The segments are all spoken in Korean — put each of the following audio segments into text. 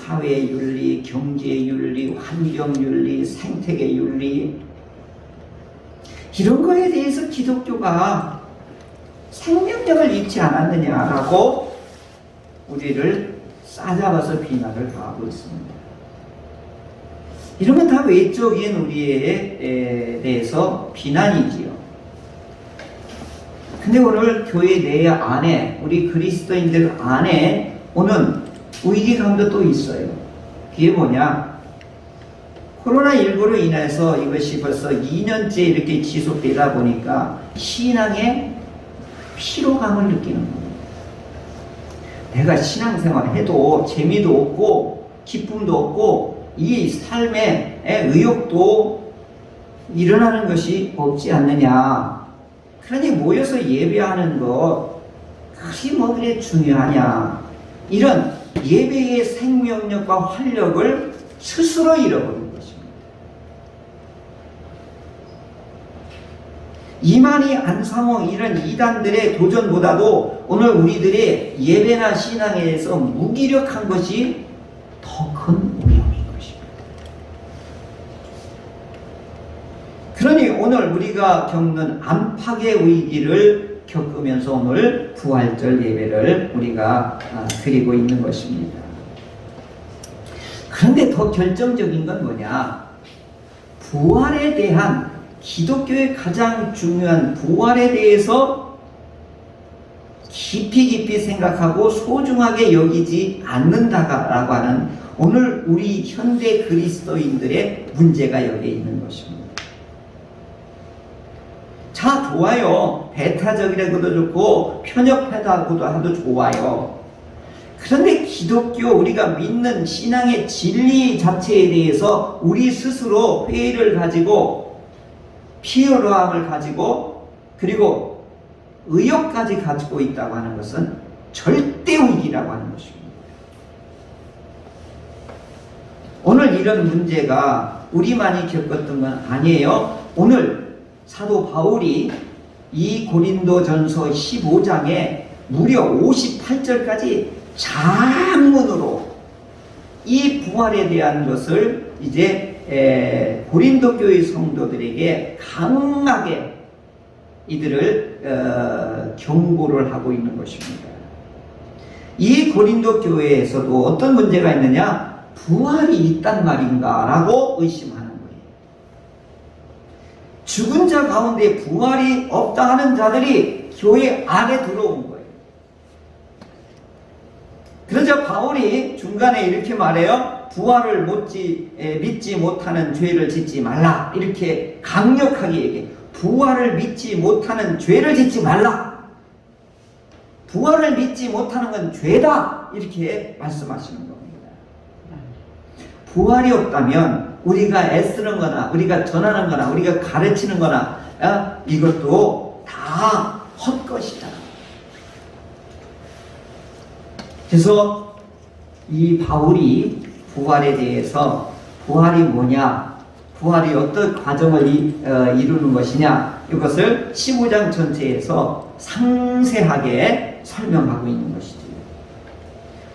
사회윤리, 경제윤리, 환경윤리, 생태계윤리, 이런 거에 대해서 기독교가 생명력을 잃지 않았느냐라고 우리를 싸잡아서 비난을 하고 있습니다. 이런 건 다 외적인 우리에 대해서 비난이지요. 근데 오늘 교회 내 안에, 우리 그리스도인들 안에 오는 위기감도 또 있어요. 그게 뭐냐? 코로나19로 인해서 이것이 벌써 2년째 이렇게 지속되다 보니까 신앙의 피로감을 느끼는 겁니다. 내가 신앙생활 해도 재미도 없고 기쁨도 없고 이 삶의 의욕도 일어나는 것이 없지 않느냐. 그러니 모여서 예배하는 것 그것이 뭐 그래 중요하냐. 이런 예배의 생명력과 활력을 스스로 잃어버린 것입니다. 이만희, 안상홍 이런 이단들의 도전보다도 오늘 우리들의 예배나 신앙에 대해서 무기력한 것이 더 큰 위험인 것입니다. 그러니 오늘 우리가 겪는 안팎의 위기를 겪으면서 오늘 부활절 예배를 우리가 드리고 있는 것입니다. 그런데 더 결정적인 건 뭐냐? 부활에 대한, 기독교의 가장 중요한 부활에 대해서 깊이 생각하고 소중하게 여기지 않는다라고 하는 오늘 우리 현대 그리스도인들의 문제가 여기에 있는 것입니다. 자, 좋아요. 배타적이라고도 좋고 편협하다고도 해도 좋아요. 그런데 기독교, 우리가 믿는 신앙의 진리 자체에 대해서 우리 스스로 회의를 가지고 피어로함을 가지고 그리고 의욕까지 가지고 있다고 하는 것은 절대 위기라고 하는 것입니다. 오늘 이런 문제가 우리만이 겪었던 건 아니에요. 오늘 사도 바울이 이 고린도전서 15장에 무려 58절까지 장문으로 이 부활에 대한 것을 이제 고린도 교회 성도들에게 강하게 이들을 경고를 하고 있는 것입니다. 이 고린도 교회에서도 어떤 문제가 있느냐? 부활이 있단 말인가? 라고 의심하는 거예요. 죽은 자 가운데 부활이 없다 하는 자들이 교회 안에 들어온 거예요. 그러자 바울이 중간에 이렇게 말해요. 부활을 믿지 못하는 죄를 짓지 말라. 이렇게 강력하게 얘기해요. 부활을 믿지 못하는 죄를 짓지 말라. 부활을 믿지 못하는 건 죄다. 이렇게 말씀하시는 겁니다. 부활이 없다면 우리가 애쓰는 거나 우리가 전하는 거나 우리가 가르치는 거나 이것도 다 헛것이다. 그래서 이 바울이 부활에 대해서 부활이 뭐냐, 부활이 어떤 과정을 이루는 것이냐, 이것을 15장 전체에서 상세하게 설명하고 있는 것이죠.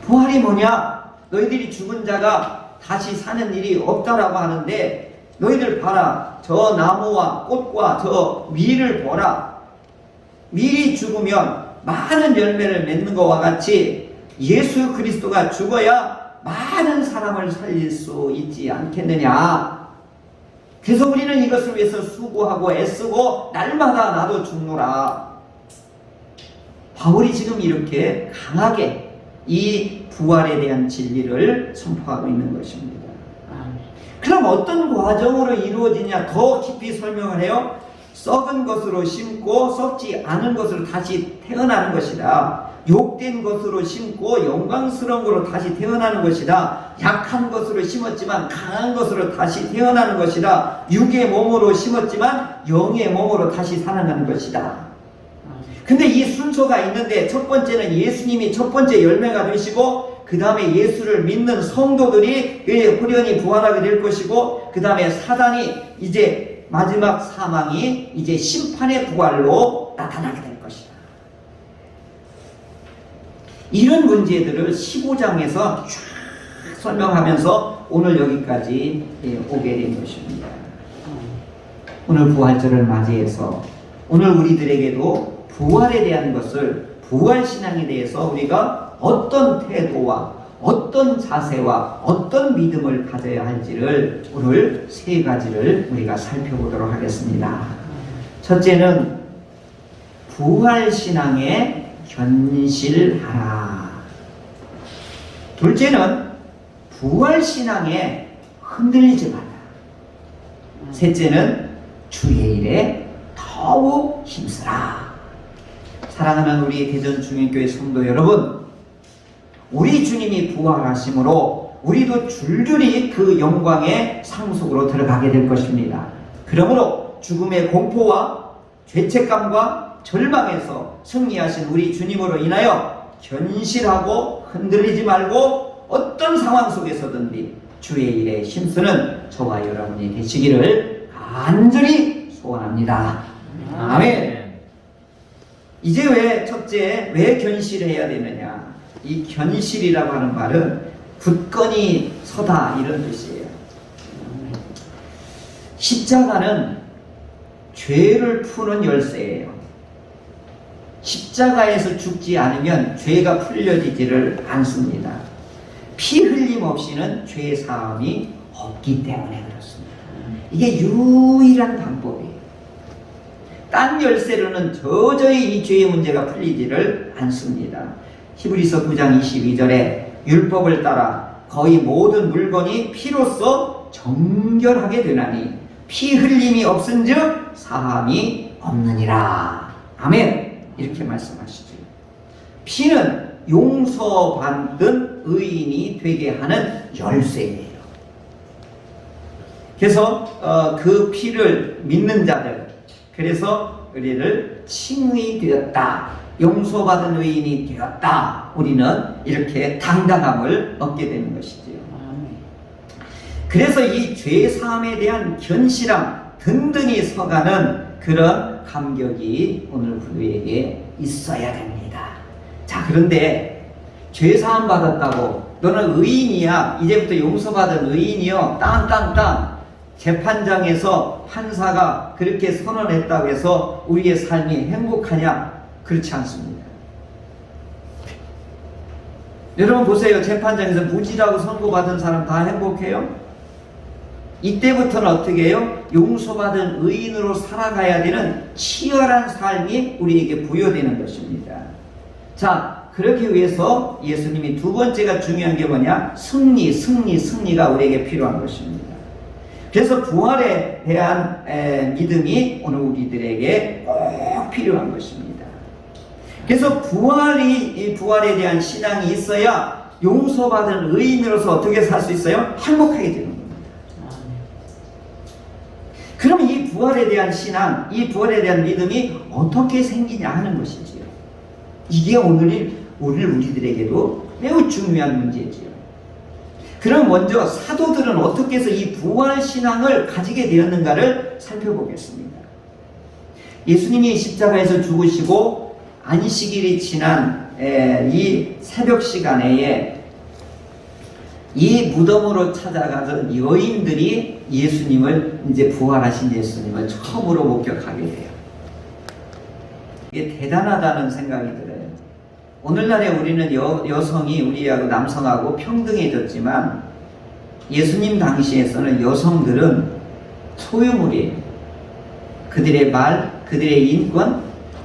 부활이 뭐냐? 너희들이 죽은 자가 다시 사는 일이 없다라고 하는데 너희들 봐라. 저 나무와 꽃과 저 밀을 보라. 밀이 죽으면 많은 열매를 맺는 것과 같이 예수 그리스도가 죽어야 많은 사람을 살릴 수 있지 않겠느냐. 그래서 우리는 이것을 위해서 수고하고 애쓰고 날마다 나도 죽노라. 바울이 지금 이렇게 강하게 이 부활에 대한 진리를 선포하고 있는 것입니다. 그럼 어떤 과정으로 이루어지냐 더 깊이 설명을 해요. 썩은 것으로 심고 썩지 않은 것으로 다시 태어나는 것이다. 욕된 것으로 심고 영광스러운 것으로 다시 태어나는 것이다. 약한 것으로 심었지만 강한 것으로 다시 태어나는 것이다. 육의 몸으로 심었지만 영의 몸으로 다시 살아나는 것이다. 근데 이 순서가 있는데 첫 번째는 예수님이 첫 번째 열매가 되시고 그 다음에 예수를 믿는 성도들이 후련히 부활하게 될 것이고 그 다음에 사단이 이제 마지막 사망이 이제 심판의 부활로 나타나게 될 것이다. 이런 문제들을 15장에서 쫙 설명하면서 오늘 여기까지 오게 된 것입니다. 오늘 부활절을 맞이해서 오늘 우리들에게도 부활에 대한 것을, 부활신앙에 대해서 우리가 어떤 태도와 어떤 자세와 어떤 믿음을 가져야 할지를 오늘 세 가지를 우리가 살펴보도록 하겠습니다. 첫째는 부활신앙에 견실하라. 둘째는 부활신앙에 흔들리지 마라. 셋째는 주의 일에 더욱 힘쓰라. 사랑하는 우리 대전중행교회 성도 여러분, 우리 주님이 부활하심으로 우리도 줄줄이 그 영광의 상속으로 들어가게 될 것입니다. 그러므로 죽음의 공포와 죄책감과 절망에서 승리하신 우리 주님으로 인하여 견실하고 흔들리지 말고 어떤 상황 속에서든지 주의 일에 힘쓰는 저와 여러분이 되시기를 간절히 소원합니다. 아멘. 이제 왜 견실해야 되느냐? 이 견실이라고 하는 말은 굳건히 서다 이런 뜻이에요. 십자가는 죄를 푸는 열쇠예요. 십자가에서 죽지 않으면 죄가 풀려지지를 않습니다. 피 흘림 없이는 죄 사함이 없기 때문에 그렇습니다. 이게 유일한 방법이에요. 딴 열쇠로는 도저히 이 죄의 문제가 풀리지를 않습니다. 히브리서 9장 22절에 율법을 따라 거의 모든 물건이 피로써 정결하게 되나니 피 흘림이 없은즉 사함이 없느니라. 아멘. 이렇게 말씀하시죠. 피는 용서받는 의인이 되게 하는 열쇠예요. 그래서 그 피를 믿는 자들, 그래서 우리를 칭의 되었다, 용서받은 의인이 되었다, 우리는 이렇게 당당함을 얻게 되는 것이지요. 그래서 이 죄사함에 대한 견실함, 든든히 서가는 그런 감격이 오늘 우리에게 있어야 됩니다. 자, 그런데 죄사함 받았다고 너는 의인이야, 이제부터 용서받은 의인이요, 땅땅땅 재판장에서 판사가 그렇게 선언했다고 해서 우리의 삶이 행복하냐? 그렇지 않습니다. 여러분 보세요. 재판장에서 무죄라고 선고받은 사람 다 행복해요? 이때부터는 어떻게 해요? 용서받은 의인으로 살아가야 되는 치열한 삶이 우리에게 부여되는 것입니다. 자, 그렇기 위해서 예수님이 두 번째가 중요한 게 뭐냐? 승리가 우리에게 필요한 것입니다. 그래서 부활에 대한 믿음이 오늘 우리들에게 꼭 필요한 것입니다. 그래서 부활에 대한 신앙이 있어야 용서받은 의인으로서 어떻게 살 수 있어요? 행복하게 되는 겁니다. 그럼 이 부활에 대한 신앙, 이 부활에 대한 믿음이 어떻게 생기냐 하는 것이지요. 이게 오늘 우리들에게도 매우 중요한 문제지요. 그럼 먼저 사도들은 어떻게 해서 이 부활 신앙을 가지게 되었는가를 살펴보겠습니다. 예수님이 십자가에서 죽으시고 안식일이 지난 이 새벽 시간에 이 무덤으로 찾아가던 여인들이 예수님을, 이제 부활하신 예수님을 처음으로 목격하게 돼요. 이게 대단하다는 생각이 들어요. 오늘날에 우리는 여성이 우리하고 남성하고 평등해졌지만 예수님 당시에서는 여성들은 소유물이에요. 그들의 말, 그들의 인권,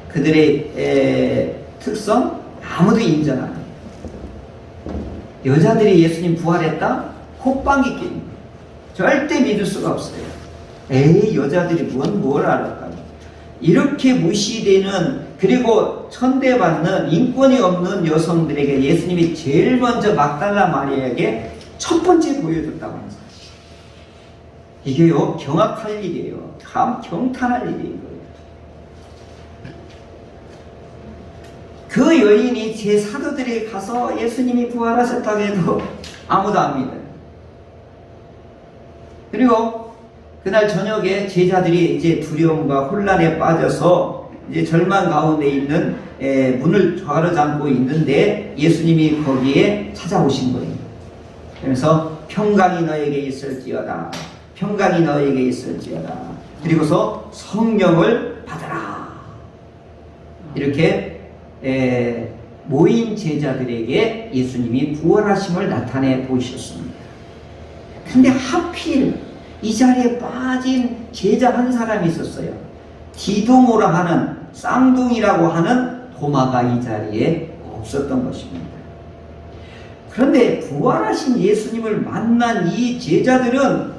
그들의 특성 아무도 인정 안 해요. 여자들이 예수님 부활했다? 콧방귀 낍니다. 절대 믿을 수가 없어요. 에이, 여자들이 뭘 알았다. 이렇게 무시되는, 그리고 천대받는 인권이 없는 여성들에게 예수님이 제일 먼저 막달라 마리아에게 첫 번째 보여줬다고 하는 사실. 이게요, 경악할 일이에요. 참 경탄할 일이에요. 그 여인이 제 사도들이 가서 예수님이 부활하셨다고 해도 아무도 안 믿어요. 그리고 그날 저녁에 제자들이 이제 두려움과 혼란에 빠져서 이제 절망 가운데 있는 문을 가로잡고 있는데 예수님이 거기에 찾아오신 거예요. 그러면서 평강이 너에게 있을지어다. 평강이 너에게 있을지어다. 그리고서 성령을 받아라. 이렇게 모인 제자들에게 예수님이 부활하심을 나타내 보이셨습니다. 근데 하필 이 자리에 빠진 제자 한 사람이 있었어요. 디도모라 하는 쌍둥이라고 하는 도마가 이 자리에 없었던 것입니다. 그런데 부활하신 예수님을 만난 이 제자들은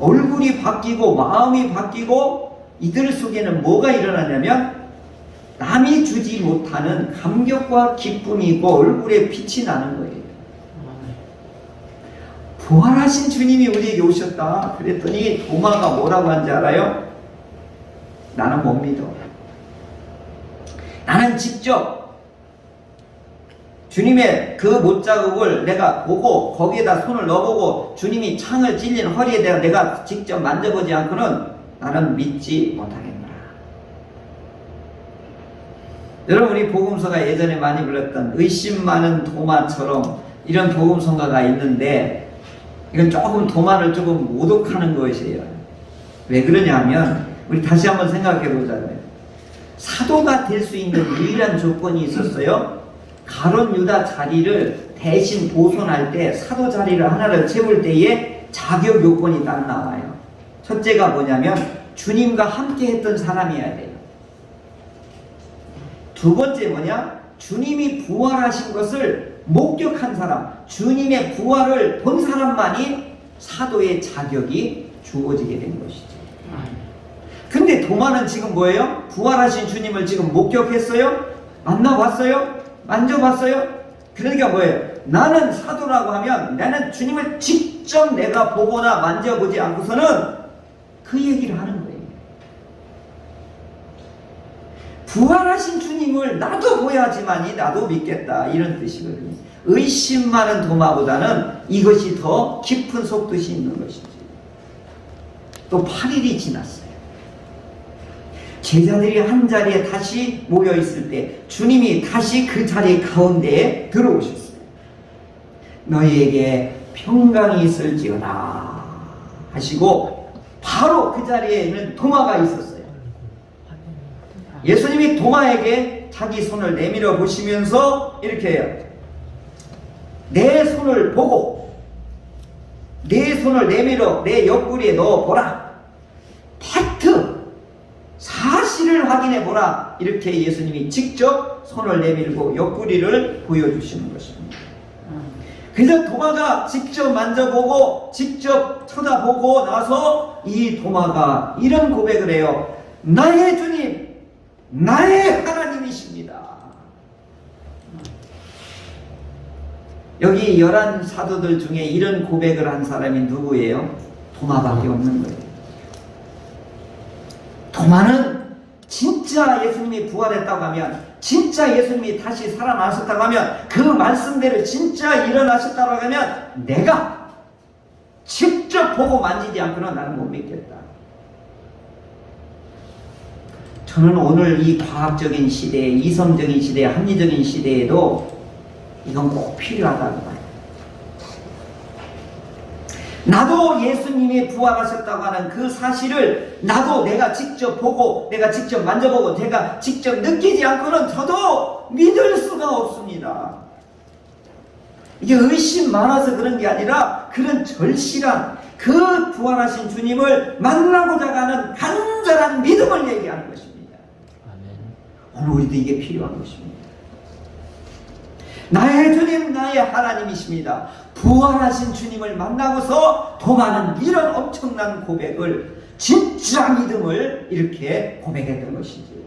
얼굴이 바뀌고 마음이 바뀌고 이들 속에는 뭐가 일어나냐면 남이 주지 못하는 감격과 기쁨이 있고 얼굴에 빛이 나는 거예요. 부활하신 주님이 우리에게 오셨다. 그랬더니 도마가 뭐라고 한지 알아요? 나는 못 믿어. 나는 직접 주님의 그 못자국을 내가 보고 거기에다 손을 넣어보고 주님이 창을 찔린 허리에 내가 직접 만져보지 않고는 나는 믿지 못하겠노라. 여러분, 우리 복음서가 예전에 많이 불렀던 의심 많은 도마처럼 이런 복음성가가 있는데 이건 조금 도마를 조금 모독하는 것이에요. 왜 그러냐 하면 우리 다시 한번 생각해 보자고요. 사도가 될 수 있는 유일한 조건이 있었어요. 가룟 유다 자리를 대신 보존할 때 사도 자리를 하나를 채울 때에 자격 요건이 딱 나와요. 첫째가 뭐냐면 주님과 함께 했던 사람이어야 돼요. 두 번째 뭐냐? 주님이 부활하신 것을 목격한 사람, 주님의 부활을 본 사람만이 사도의 자격이 주어지게 된 것이죠. 근데 도마는 지금 뭐예요? 부활하신 주님을 지금 목격했어요? 만나봤어요? 만져봤어요? 그러니까 뭐예요? 나는 사도라고 하면 나는 주님을 직접 내가 보거나 만져보지 않고서는 그 얘기를 하는 거예요. 부활하신 주님을 나도 보야지만이 나도 믿겠다, 이런 뜻이거든요. 의심 많은 도마보다는 이것이 더 깊은 속뜻이 있는 것이지. 또 8일이 지났어요. 제자들이 한 자리에 다시 모여 있을 때 주님이 다시 그 자리 가운데에 들어오셨어요. 너희에게 평강이 있을지어다 하시고 바로 그 자리에는 도마가 있었어요. 예수님이 도마에게 자기 손을 내밀어 보시면서 이렇게 해요. 내 손을 보고 내 손을 내밀어 내 옆구리에 넣어보라. 팩트 사실을 확인해 보라. 이렇게 예수님이 직접 손을 내밀고 옆구리를 보여주시는 것입니다. 그래서 도마가 직접 만져보고 직접 쳐다보고 나서 이 도마가 이런 고백을 해요. 나의 주님, 나의 하나님이십니다. 여기 11 사도들 중에 이런 고백을 한 사람이 누구예요? 도마밖에 없는 거예요. 도마는 진짜 예수님이 부활했다고 하면, 진짜 예수님이 다시 살아나셨다고 하면, 그 말씀대로 진짜 일어나셨다고 하면 내가 직접 보고 만지지 않고는 나는 못 믿겠다. 저는 오늘 이 과학적인 시대에, 이성적인 시대에, 합리적인 시대에도 이건 꼭 필요하다고 봐요. 나도 예수님이 부활하셨다고 하는 그 사실을 나도 내가 직접 보고 내가 직접 만져보고 내가 직접 느끼지 않고는 저도 믿을 수가 없습니다. 이게 의심 많아서 그런 게 아니라 그런 절실한 그 부활하신 주님을 만나고자 하는 간절한 믿음을 얘기하는 것입니다. 오늘 우리도 이게 필요한 것입니다. 나의 주님, 나의 하나님이십니다. 부활하신 주님을 만나고서 도마는 이런 엄청난 고백을, 진짜 믿음을 이렇게 고백했던 것이지요.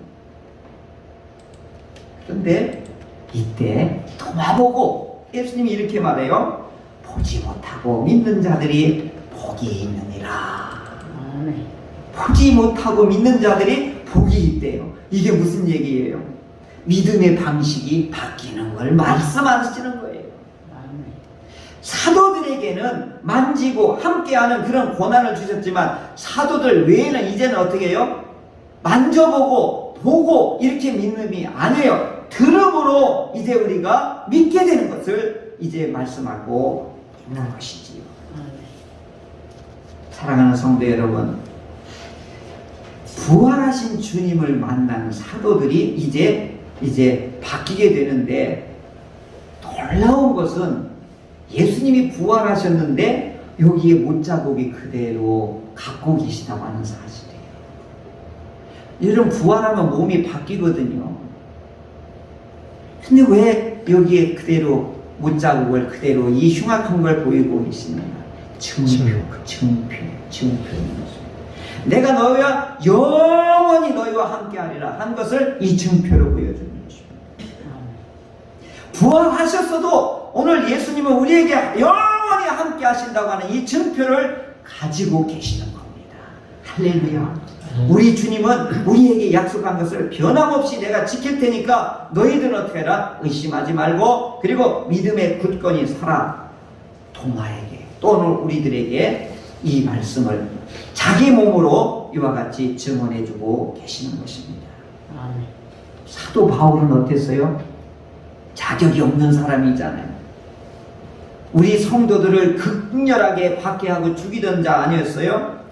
그런데 이때 도마 보고 예수님이 이렇게 말해요. 보지 못하고 믿는 자들이 복이 있느니라. 보지 못하고 믿는 자들이 복이 있대요. 이게 무슨 얘기예요? 믿음의 방식이 바뀌는 걸 말씀하시는 거예요. 사도들에게는 만지고 함께하는 그런 고난을 주셨지만 사도들 외에는 이제는 어떻게 해요? 만져보고 보고 이렇게 믿음이 아니에요. 들음으로 이제 우리가 믿게 되는 것을 이제 말씀하고 있는 것이지요. 사랑하는 성도 여러분, 부활하신 주님을 만난 사도들이 이제 바뀌게 되는데, 놀라운 것은 예수님이 부활하셨는데 여기에 못자국이 그대로 갖고 계시다고 하는 사실이에요. 여러분, 부활하면 몸이 바뀌거든요. 근데 왜 여기에 그대로 못자국을 그대로 이 흉악한 걸 보이고 계시느냐? 증표인 것입니다. 내가 너희와 영원히 너희와 함께하리라 한 것을 이 증표로 보여주는 것입니다. 부활하셨어도 오늘 예수님은 우리에게 영원히 함께 하신다고 하는 이 증표를 가지고 계시는 겁니다. 할렐루야. 우리 주님은 우리에게 약속한 것을 변함없이 내가 지킬 테니까 너희들은 어떻게 해라? 의심하지 말고, 그리고 믿음의 굳건히 살아. 동아에게 또는 우리들에게 이 말씀을 자기 몸으로 이와 같이 증언해주고 계시는 것입니다. 사도 바울은 어땠어요? 자격이 없는 사람이잖아요. 우리 성도들을 극렬하게 박해하고 죽이던 자 아니었어요?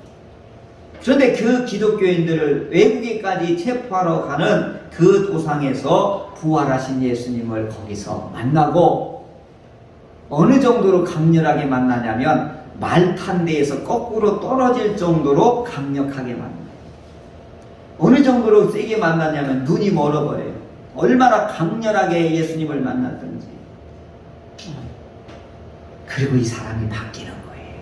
그런데 그 기독교인들을 외국에까지 체포하러 가는 그 도상에서 부활하신 예수님을 거기서 만나고, 어느 정도로 강렬하게 만나냐면 말 탄 데에서 거꾸로 떨어질 정도로 강력하게 만나요. 어느 정도로 세게 만나냐면 눈이 멀어버려요. 얼마나 강렬하게 예수님을 만났던지. 그리고 이 사람이 바뀌는 거예요.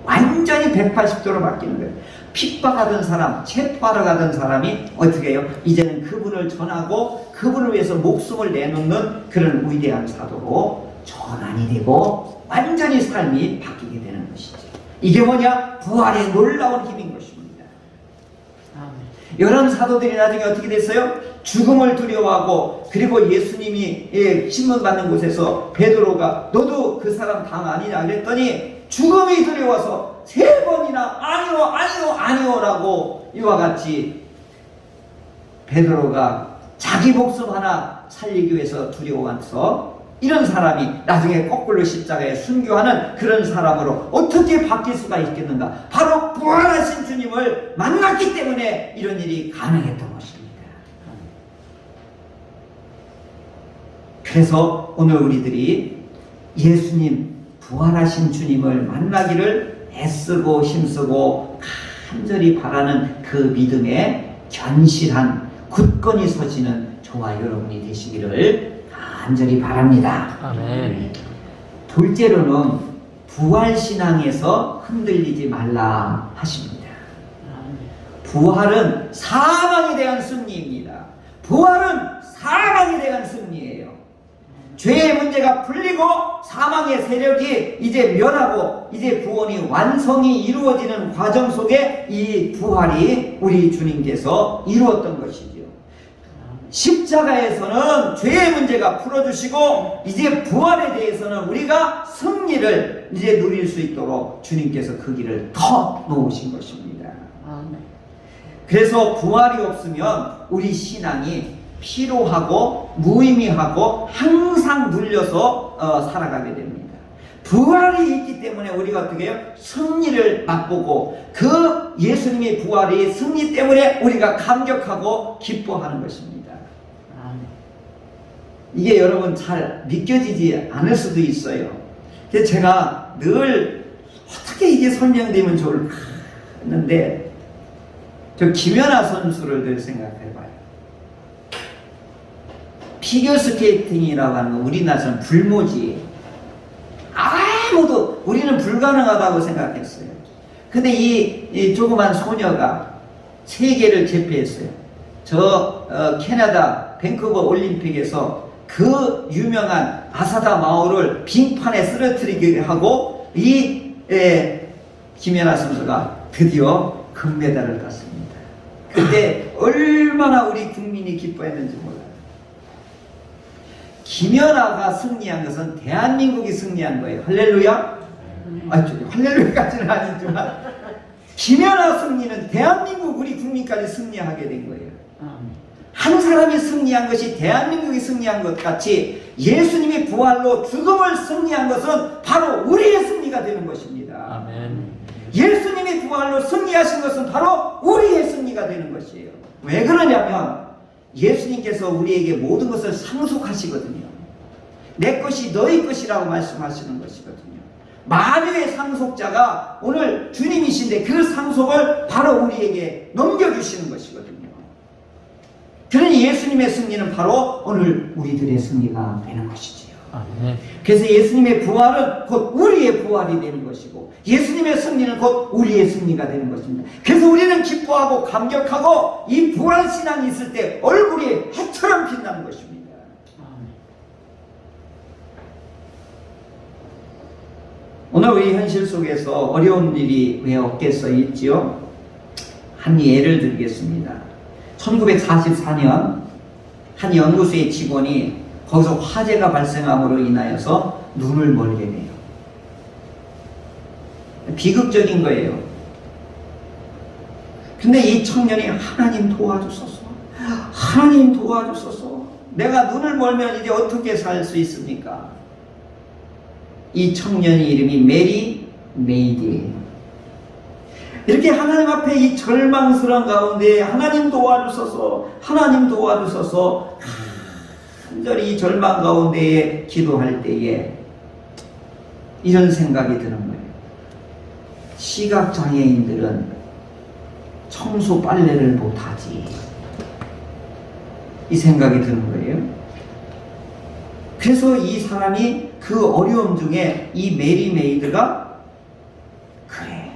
완전히 180도로 바뀌는 거예요. 핍박하던 사람, 체포하러 가던 사람이 어떻게 해요? 이제는 그분을 전하고 그분을 위해서 목숨을 내놓는 그런 위대한 사도로 전환이 되고 완전히 삶이 바뀌게 되는 것이죠. 이게 뭐냐? 부활의 놀라운 힘인 것입니다. 이런 사도들이 나중에 어떻게 됐어요? 죽음을 두려워하고, 그리고 예수님이 신문받는 곳에서 베드로가 너도 그 사람 당 아니냐 그랬더니 죽음이 두려워서 3번이나 아니요 라고 이와 같이 베드로가 자기 목숨 하나 살리기 위해서 두려워해서, 이런 사람이 나중에 거꾸로 십자가에 순교하는 그런 사람으로 어떻게 바뀔 수가 있겠는가? 바로 부활하신 주님을 만났기 때문에 이런 일이 가능했던 것입니다. 그래서 오늘 우리들이 예수님, 부활하신 주님을 만나기를 애쓰고 힘쓰고 간절히 바라는 그 믿음에 견실한 굳건히 서시는 저와 여러분이 되시기를 간절히 바랍니다. 아멘. 둘째로는 부활신앙에서 흔들리지 말라 하십니다. 부활은 사망에 대한 승리입니다. 부활은 사망에 대한 승리예요. 죄의 문제가 풀리고 사망의 세력이 이제 멸하고 이제 구원이 완성이 이루어지는 과정 속에 이 부활이 우리 주님께서 이루었던 것이죠. 십자가에서는 죄의 문제가 풀어주시고 이제 부활에 대해서는 우리가 승리를 이제 누릴 수 있도록 주님께서 그 길을 터 놓으신 것입니다. 그래서 부활이 없으면 우리 신앙이 피로하고 무의미하고 항상 눌려서 살아가게 됩니다. 부활이 있기 때문에 우리가 어떻게 해요? 승리를 맛보고 그 예수님의 부활이 승리 때문에 우리가 감격하고 기뻐하는 것입니다. 이게 여러분 잘 믿겨지지 않을 수도 있어요. 그래서 제가 늘 어떻게 이게 설명되면 좋을까 했는데, 저 김연아 선수를 늘 생각해봐요. 피겨스케이팅이라고 하는 건 우리나라에서는 불모지. 아무도 우리는 불가능하다고 생각했어요. 근데 이 조그만 소녀가 세계를 제패했어요. 캐나다 밴쿠버 올림픽에서 그 유명한 아사다 마오를 빙판에 쓰러뜨리게 하고 김연아 선수가 드디어 금메달을 땄습니다. 그때 얼마나 우리 국민이 기뻐했는지 몰라요. 김연아가 승리한 것은 대한민국이 승리한 거예요. 할렐루야? 할렐루야까지는 아니지만 김연아 승리는 대한민국 우리 국민까지 승리하게 된 거예요. 한 사람이 승리한 것이 대한민국이 승리한 것 같이 예수님이 부활로 죽음을 승리한 것은 바로 우리의 승리가 되는 것입니다. 아멘. 예수님이 부활로 승리하신 것은 바로 우리의 승리가 되는 것이에요. 왜 그러냐면 예수님께서 우리에게 모든 것을 상속하시거든요. 내 것이 너희 것이라고 말씀하시는 것이거든요. 만유의 상속자가 오늘 주님이신데 그 상속을 바로 우리에게 넘겨주시는 것이거든요. 그러니 예수님의 승리는 바로 오늘 우리들의 승리가 되는 것이지요. 아멘. 그래서 예수님의 부활은 곧 우리의 부활이 되는 것이고 예수님의 승리는 곧 우리의 승리가 되는 것입니다. 그래서 우리는 기뻐하고 감격하고 이 부활신앙이 있을 때 얼굴이 해처럼 빛나는 것입니다. 오늘 우리 현실 속에서 어려운 일이 왜 없겠어 있지요? 한 예를 들겠습니다. 1944년 한 연구소의 직원이 거기서 화재가 발생함으로 인하여서 눈을 멀게 돼요. 비극적인 거예요. 근데 이 청년이 하나님 도와주소서, 하나님 도와주소서, 내가 눈을 멀면 이제 어떻게 살 수 있습니까? 이 청년의 이름이 메리 메이디예요. 이렇게 하나님 앞에 이 절망스러운 가운데 하나님 도와주소서, 하나님 도와주소서 간절히 이 절망 가운데 기도할 때에 이런 생각이 드는 거예요. 시각장애인들은 청소 빨래를 못하지, 이 생각이 드는 거예요. 그래서 이 사람이 그 어려움 중에 이 메리 메이드가 그래,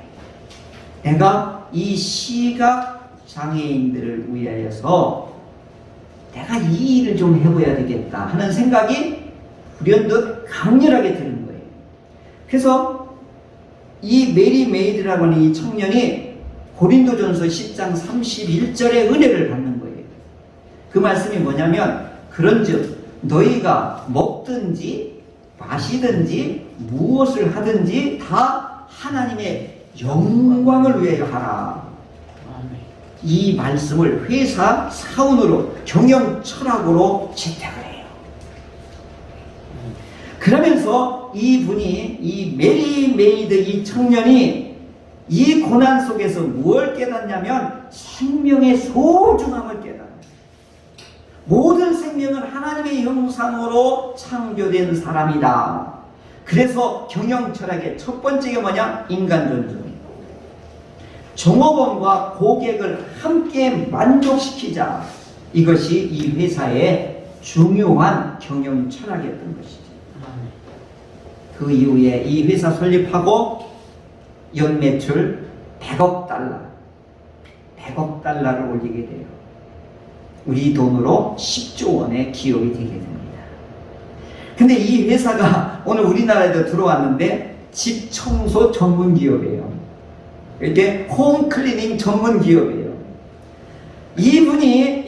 내가 이 시각 장애인들을 위하여서 내가 이 일을 좀 해봐야 되겠다 하는 생각이 불현듯 강렬하게 드는 거예요. 그래서 이 메리 메이드라고 하는 이 청년이 고린도전서 10장 31절의 은혜를 받는 거예요. 그 말씀이 뭐냐면, 그런즉 너희가 먹든지 마시든지 무엇을 하든지 다 하나님의 영광을 위하여 하라. 이 말씀을 회사 사원으로 경영 철학으로 채택을 해요. 그러면서 이분이, 이 메리 메이드 이 청년이 이 고난 속에서 무엇을 깨닫냐면 생명의 소중함을 깨닫는, 모든 생명은 하나님의 형상으로 창조된 사람이다. 그래서 경영 철학의 첫 번째가 뭐냐? 인간 존중. 종업원과 고객을 함께 만족시키자. 이것이 이 회사의 중요한 경영 철학이었던 것이죠. 그 이후에 이 회사 설립하고 연매출 100억 달러를 올리게 돼요. 우리 돈으로 10조 원의 기업이 되게 됩니다. 근데 이 회사가 오늘 우리나라에도 들어왔는데 집 청소 전문 기업이에요. 이렇게 홈 클리닝 전문 기업이에요. 이분이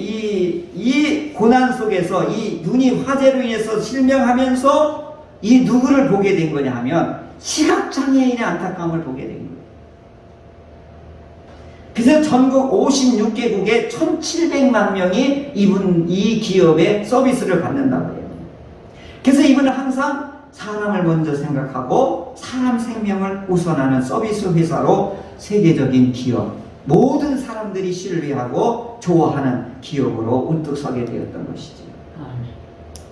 이 고난 속에서 이 눈이 화재로 인해서 실명하면서 이 누구를 보게 된 거냐 하면 시각장애인의 안타까움을 보게 된 거예요. 그래서 전국 56개국에 1700만 명이 이 기업의 서비스를 받는다고 해요. 그래서 이분은 항상 사람을 먼저 생각하고 사람 생명을 우선하는 서비스 회사로 세계적인 기업, 모든 사람들이 신뢰하고 좋아하는 기업으로 우뚝 서게 되었던 것이죠.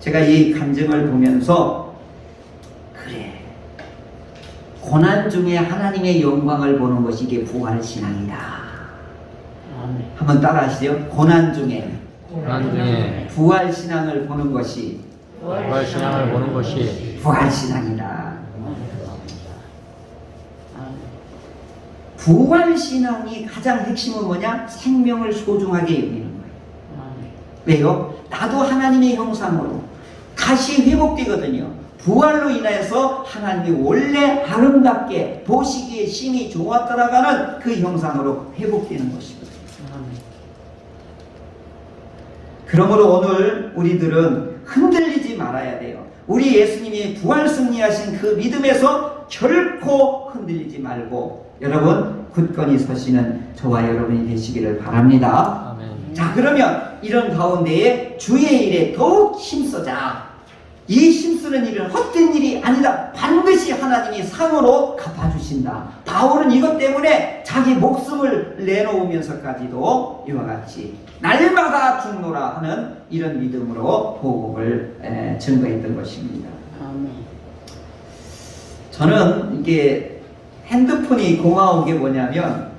제가 이 간증을 보면서 그래, 고난 중에 하나님의 영광을 보는 것이 이게 부활신앙이다. 한번 따라 하시죠. 고난 중에 부활신앙을 보는 것이 부활신앙이다. 부활신앙이 가장 핵심은 뭐냐? 생명을 소중하게 여기는 거예요. 왜요? 나도 하나님의 형상으로 다시 회복되거든요. 부활로 인해서 하나님이 원래 아름답게 보시기에 심히 좋았더라가는 그 형상으로 회복되는 것이거든요. 그러므로 오늘 우리들은 흔들리지 말아야 돼요. 우리 예수님이 부활 승리하신 그 믿음에서 결코 흔들리지 말고 여러분 굳건히 서시는 저와 여러분이 되시기를 바랍니다. 아멘. 자, 그러면 이런 가운데에 주의 일에 더욱 힘써자. 이 힘쓰는 일은 헛된 일이 아니다. 반드시 하나님이 상으로 갚아주신다. 바울은 이것 때문에 자기 목숨을 내놓으면서까지도 이와 같이 날마다 죽노라 하는 이런 믿음으로 복음을 증거했던 것입니다. 아멘. 저는 이게 핸드폰이 고마운 게 뭐냐면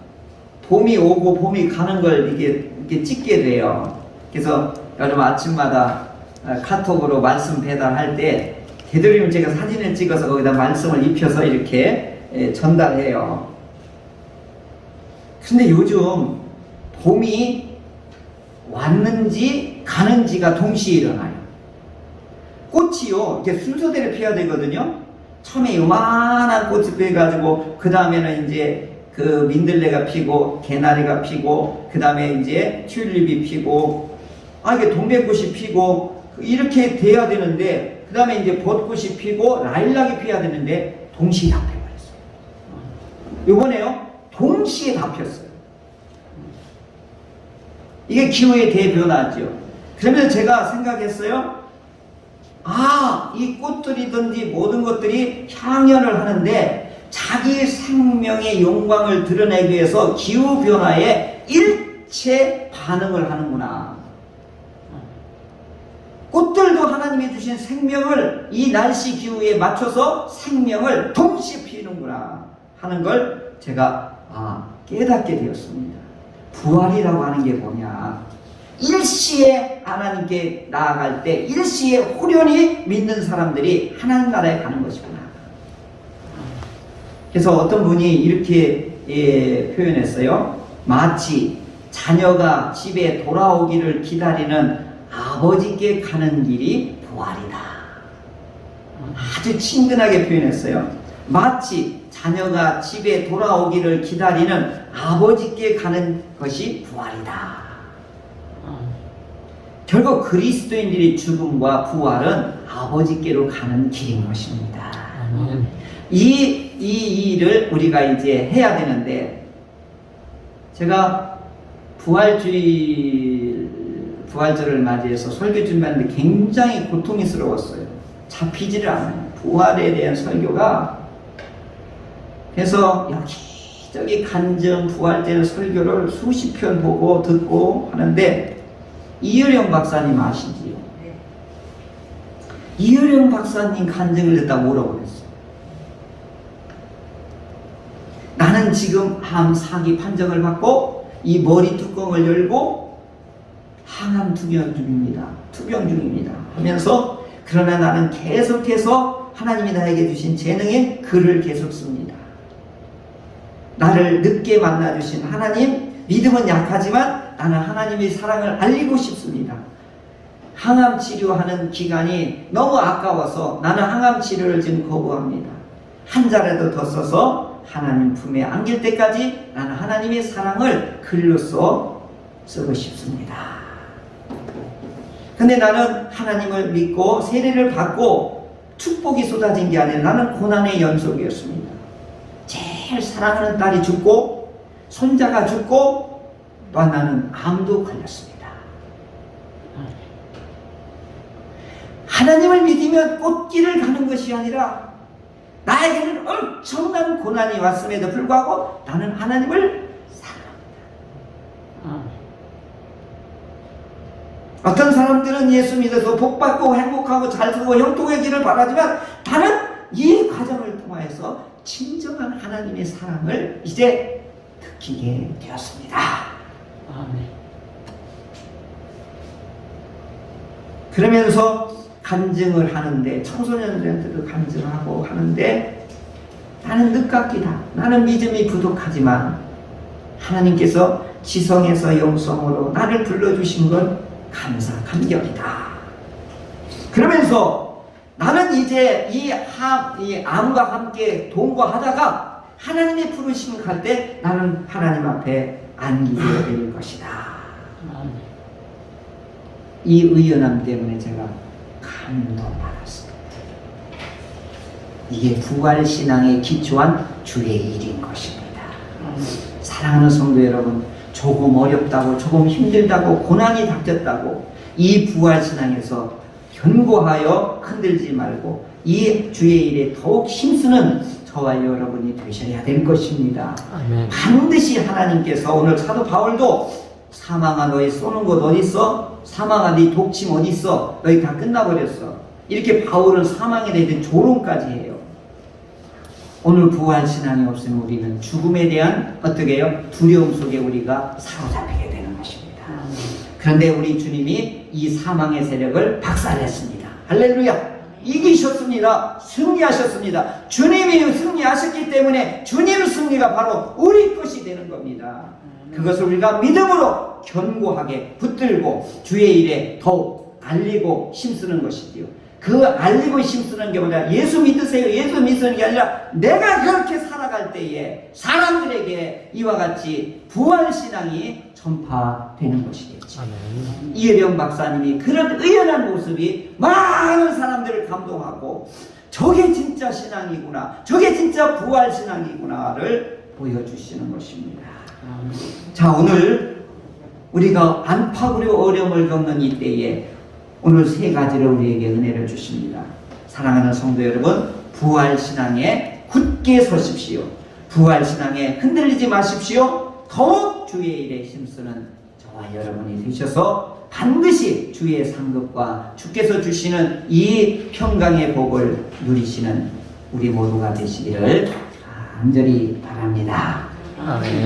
봄이 오고 봄이 가는 걸 이게 찍게 돼요. 그래서 여러분 아침마다 카톡으로 말씀 배달할 때 되도록이면 제가 사진을 찍어서 거기다 말씀을 입혀서 이렇게 전달해요. 근데 요즘 봄이 왔는지 가는지가 동시에 일어나요. 꽃이요, 이렇게 순서대로 피어야 되거든요. 처음에 요만한 꽃이 피어가지고 그 다음에는 이제 그 민들레가 피고 개나리가 피고 그 다음에 이제 튤립이 피고 이게 동백꽃이 피고 이렇게 돼야 되는데 그 다음에 이제 벚꽃이 피고 라일락이 피어야 되는데 동시에 다 펴버렸어요. 요번에요 동시에 다 폈어요. 이게 기후의 대변화죠. 그러면서 제가 생각했어요. 이 꽃들이든지 모든 것들이 향연을 하는데 자기 생명의 영광을 드러내기 위해서 기후변화에 일체 반응을 하는구나. 꽃들도 하나님이 주신 생명을 이 날씨 기후에 맞춰서 생명을 동시에 피우는구나 하는 걸 제가 깨닫게 되었습니다. 부활이라고 하는 게 뭐냐? 일시에 하나님께 나아갈 때 일시에 후련히 믿는 사람들이 하나님 나라에 가는 것이구나. 그래서 어떤 분이 이렇게 표현했어요. 마치 자녀가 집에 돌아오기를 기다리는 아버지께 가는 길이 부활이다. 아주 친근하게 표현했어요. 마치 자녀가 집에 돌아오기를 기다리는 아버지께 가는 것이 부활이다. 결국 그리스도인들의 죽음과 부활은 아버지께로 가는 길인 것입니다. 이 일을 우리가 이제 해야 되는데, 제가 부활절을 맞이해서 설교 준비하는데 굉장히 고통스러웠어요. 잡히지를 않아요. 부활에 대한 설교가. 그래서 여기저기 간증 부활절 설교를 수십 편 보고 듣고 하는데, 이효령 박사님 아시지요? 이효령 박사님 간증을 듣다 뭐라고 그랬어요? 나는 지금 암 사기 판정을 받고 이 머리 뚜껑을 열고 항암 투병 중입니다 하면서, 그러나 나는 계속해서 하나님이 나에게 주신 재능인 글을 계속 씁니다. 나를 늦게 만나주신 하나님, 믿음은 약하지만 나는 하나님의 사랑을 알리고 싶습니다. 항암 치료하는 기간이 너무 아까워서 나는 항암 치료를 지금 거부합니다. 한 자라도 더 써서 하나님 품에 안길 때까지 나는 하나님의 사랑을 글로써 쓰고 싶습니다. 근데 나는 하나님을 믿고 세례를 받고 축복이 쏟아진 게 아니라 나는 고난의 연속이었습니다. 제일 사랑하는 딸이 죽고 손자가 죽고 또한 나는 암도 걸렸습니다. 하나님을 믿으면 꽃길을 가는 것이 아니라 나에게는 엄청난 고난이 왔음에도 불구하고 나는 하나님을 사랑합니다. 어떤 사람들은 예수 믿어서 복받고 행복하고 잘 살고 형통의 길을 바라지만 나는 이 과정을 통하여서 진정한 하나님의 사랑을 이제 느끼게 되었습니다. 아멘. 그러면서 간증을 하는데, 청소년들한테도 간증하고 하는데, 나는 늦깎이다. 나는 믿음이 부족하지만 하나님께서 지성에서 영성으로 나를 불러주신 건 감사 감격이다. 그러면서 나는 이제 이 암과 함께 동거하다가 하나님의 부르심을 갈 때 나는 하나님 앞에 안기게 될 것이다. 이 의연함 때문에 제가 감동받았습니다. 이게 부활신앙에 기초한 주의 일인 것입니다. 사랑하는 성도 여러분, 조금 어렵다고, 조금 힘들다고, 고난이 닥쳤다고 이 부활신앙에서 견고하여 흔들지 말고 이 주의 일에 더욱 힘쓰는 저와 여러분이 되셔야 될 것입니다. 아멘. 반드시 하나님께서 오늘 사도 바울도 사망아 너희 쏘는 곳 어디 있어? 사망아 네 독침 어디 있어? 너희 다 끝나버렸어. 이렇게 바울은 사망에 대해 조롱까지 해요. 오늘 부활신앙이 없으면 우리는 죽음에 대한 어떻게 해요? 두려움 속에 우리가 사로잡히게 되는 것입니다. 그런데 우리 주님이 이 사망의 세력을 박살냈습니다. 할렐루야! 이기셨습니다. 승리하셨습니다. 주님이 승리하셨기 때문에 주님의 승리가 바로 우리 것이 되는 겁니다. 그것을 우리가 믿음으로 견고하게 붙들고 주의 일에 더욱 알리고 힘쓰는 것이지요. 그 알리고 힘쓰는 게 뭐냐, 예수 믿으세요, 예수 믿으는 게 아니라 내가 그렇게 살아갈 때에 사람들에게 이와 같이 부활신앙이 전파되는 것이겠죠. 아멘. 이혜령 박사님이 그런 의연한 모습이 많은 사람들을 감동하고 저게 진짜 신앙이구나, 저게 진짜 부활신앙이구나를 보여주시는 것입니다. 자, 오늘 우리가 안팎으로 어려움을 겪는 이때에 오늘 세 가지를 우리에게 은혜를 주십니다. 사랑하는 성도 여러분, 부활신앙에 굳게 서십시오. 부활신앙에 흔들리지 마십시오. 더욱 주의 일에 힘쓰는 저와 여러분이 되셔서 반드시 주의 상급과 주께서 주시는 이 평강의 복을 누리시는 우리 모두가 되시기를 간절히 바랍니다. 아멘.